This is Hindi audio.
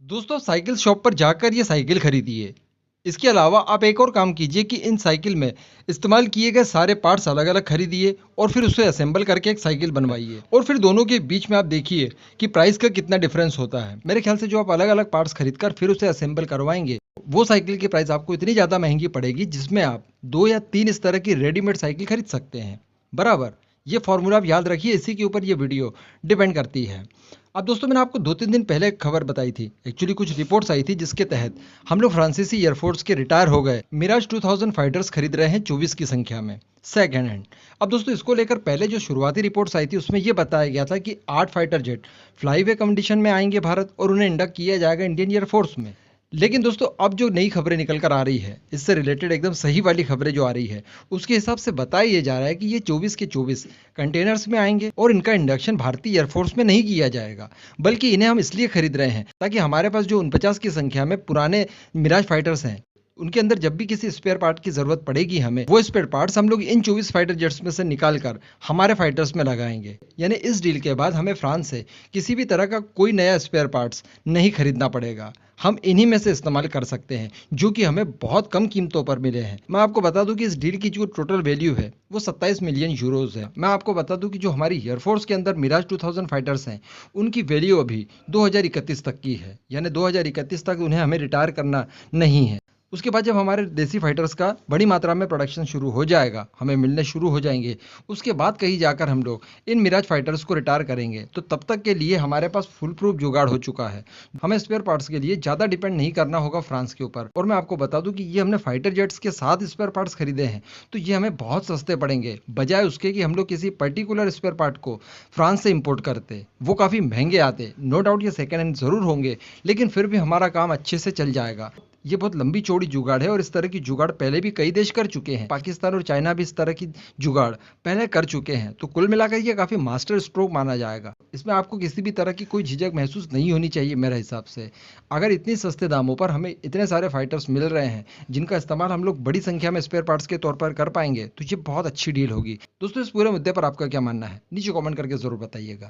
दोस्तों साइकिल शॉप पर जाकर ये साइकिल खरीदिए। इसके अलावा आप एक और काम कीजिए कि इन साइकिल में इस्तेमाल किए गए सारे पार्ट्स अलग अलग खरीदिए और फिर उसे असेंबल करके एक साइकिल बनवाइए और फिर दोनों के बीच में आप देखिए कि प्राइस का कितना डिफरेंस होता है। मेरे ख्याल से जो आप अलग अलग पार्ट्स खरीद कर फिर उसे असेंबल करवाएंगे, वो साइकिल की प्राइस आपको इतनी ज़्यादा महंगी पड़ेगी जिसमें आप 2 या 3 इस तरह की रेडीमेड साइकिल खरीद सकते हैं। बराबर, ये फॉर्मूला आप याद रखिए, इसी के ऊपर ये वीडियो डिपेंड करती है। अब दोस्तों मैंने आपको 2-3 दिन पहले एक खबर बताई थी, एक्चुअली कुछ रिपोर्ट्स आई थी जिसके तहत हम लोग फ्रांसीसी एयरफोर्स के रिटायर हो गए मिराज 2000 फाइटर्स खरीद रहे हैं 24 की संख्या में सेकेंड हैंड। अब दोस्तों इसको लेकर पहले जो शुरुआती रिपोर्ट्स आई थी उसमें यह बताया गया था कि 8 फाइटर जेट फ्लाईवे कंडीशन में आएंगे भारत और उन्हें इंडक्ट किया जाएगा इंडियन एयरफोर्स में। लेकिन दोस्तों अब जो नई खबरें निकल कर आ रही है, इससे रिलेटेड एकदम सही वाली खबरें जो आ रही है, उसके हिसाब से बताया ये जा रहा है कि ये 24 के 24 कंटेनर्स में आएंगे और इनका इंडक्शन भारतीय एयरफोर्स में नहीं किया जाएगा, बल्कि इन्हें हम इसलिए खरीद रहे हैं ताकि हमारे पास जो 49 की संख्या में पुराने मिराज फाइटर्स हैं, उनके अंदर जब भी किसी स्पेयर पार्ट की जरूरत पड़ेगी हमें, वो स्पेयर पार्ट्स हम लोग इन 24 फाइटर जेट्स में से निकाल कर हमारे फाइटर्स में लगाएंगे। यानी इस डील के बाद हमें फ्रांस से किसी भी तरह का कोई नया स्पेयर पार्ट्स नहीं खरीदना पड़ेगा, हम इन्हीं में से इस्तेमाल कर सकते हैं जो कि हमें बहुत कम कीमतों पर मिले हैं। मैं आपको बता दूं कि इस डील की जो टोटल वैल्यू है वो 27 मिलियन यूरोज है। मैं आपको बता दूं कि जो हमारी एयरफोर्स के अंदर मिराज 2000 फाइटर्स हैं उनकी वैल्यू अभी 2031 तक की है, यानी 2031 तक उन्हें हमें रिटायर करना नहीं है। उसके बाद जब हमारे देसी फाइटर्स का बड़ी मात्रा में प्रोडक्शन शुरू हो जाएगा, हमें मिलने शुरू हो जाएंगे, उसके बाद कहीं जाकर हम लोग इन मिराज फाइटर्स को रिटायर करेंगे, तो तब तक के लिए हमारे पास फुल प्रूफ जुगाड़ हो चुका है। हमें स्पेयर पार्ट्स के लिए ज़्यादा डिपेंड नहीं करना होगा फ्रांस के ऊपर। और मैं आपको बता दूं कि ये हमने फाइटर जेट्स के साथ स्पेयर पार्ट्स खरीदे हैं, तो ये हमें बहुत सस्ते पड़ेंगे, बजाय उसके कि हम लोग किसी पर्टिकुलर स्पेयर पार्ट को फ्रांस से इंपोर्ट करते। वो काफ़ी महंगे आते, नो डाउट ये सेकेंड हैंड ज़रूर होंगे, लेकिन फिर भी हमारा काम अच्छे से चल जाएगा। ये बहुत लंबी चौड़ी जुगाड़ है और इस तरह की जुगाड़ पहले भी कई देश कर चुके हैं। पाकिस्तान और चाइना भी इस तरह की जुगाड़ पहले कर चुके हैं, तो कुल मिलाकर ये काफ़ी मास्टर स्ट्रोक माना जाएगा। इसमें आपको किसी भी तरह की कोई झिझक महसूस नहीं होनी चाहिए मेरे हिसाब से। अगर इतनी सस्ते दामों पर हमें इतने सारे फाइटर्स मिल रहे हैं जिनका इस्तेमाल हम लोग बड़ी संख्या में स्पेयर पार्ट्स के तौर पर कर पाएंगे, तो ये बहुत अच्छी डील होगी। दोस्तों इस पूरे मुद्दे पर आपका क्या मानना है, नीचे कॉमेंट करके ज़रूर बताइएगा।